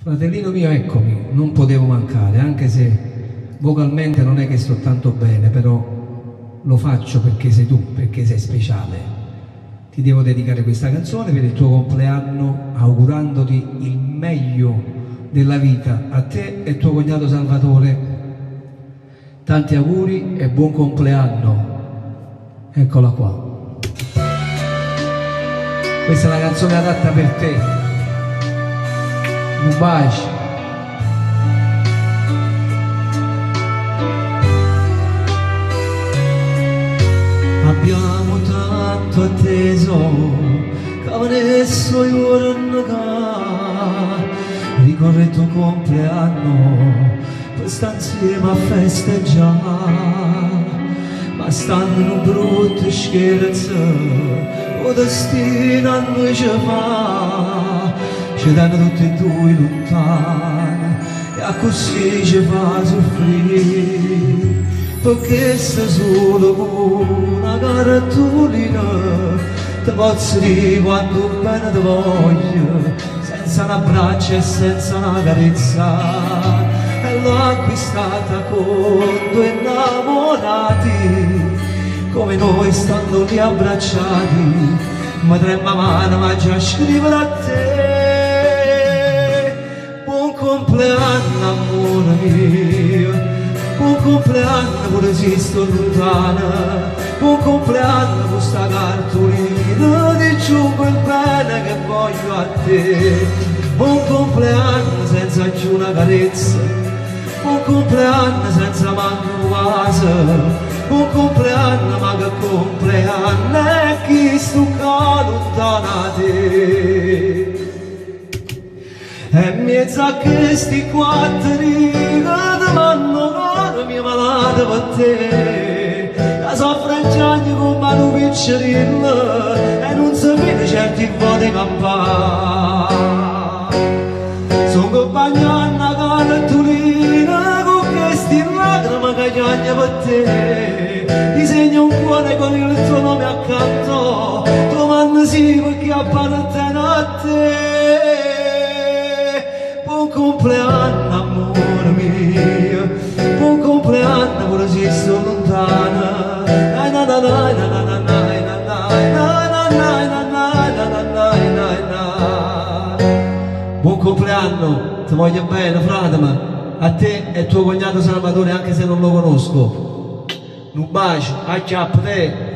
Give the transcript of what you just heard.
Fratellino mio, eccomi, non potevo mancare, anche se vocalmente non è che sto tanto bene, però lo faccio perché sei tu, perché sei speciale. Ti devo dedicare questa canzone per il tuo compleanno, augurandoti il meglio della vita a te e tuo cognato Salvatore. Tanti auguri e buon compleanno. Eccola qua. Questa è la canzone adatta per te. Un bacio. Abbiamo tanto atteso che adesso io ricorre il tuo compleanno per stare insieme a festeggiare, ma stanno brutte scherze o destino a noi ci fa, ci danno tutti e due lontani e così ci fa soffrire, perché sei solo una cartolina, ti posso dire quanto bene ti voglio, senza un abbraccio e senza una carezza, e l'ho acquistata con due innamorati, come noi stando lì abbracciati, ma trema mano ma già scrivere a te. Buon compleanno amore mio, buon compleanno pure se sto lontana, buon compleanno con sta cartolina, ti giuro il bene che voglio a te. Buon compleanno senza più una carezza, buon compleanno senza manco casa, buon compleanno ma che compleanno è chi sto lontana a te. E mezzo a questi quattro che m'hanno caro mia malata per te, che soffre in giagno con mano piccerilla e non si vede certi voti campare. Sono compagnato a cartolina con questi lacrime che piange per te, disegno un cuore con il tuo nome accanto, domanda sì perché appartiene a te. Buon compleanno amore mio, buon compleanno pure se sto lontana. Buon compleanno, ti voglio bene frate, a te e tuo cognato Salvatore anche se non lo conosco. Un bacio, a te.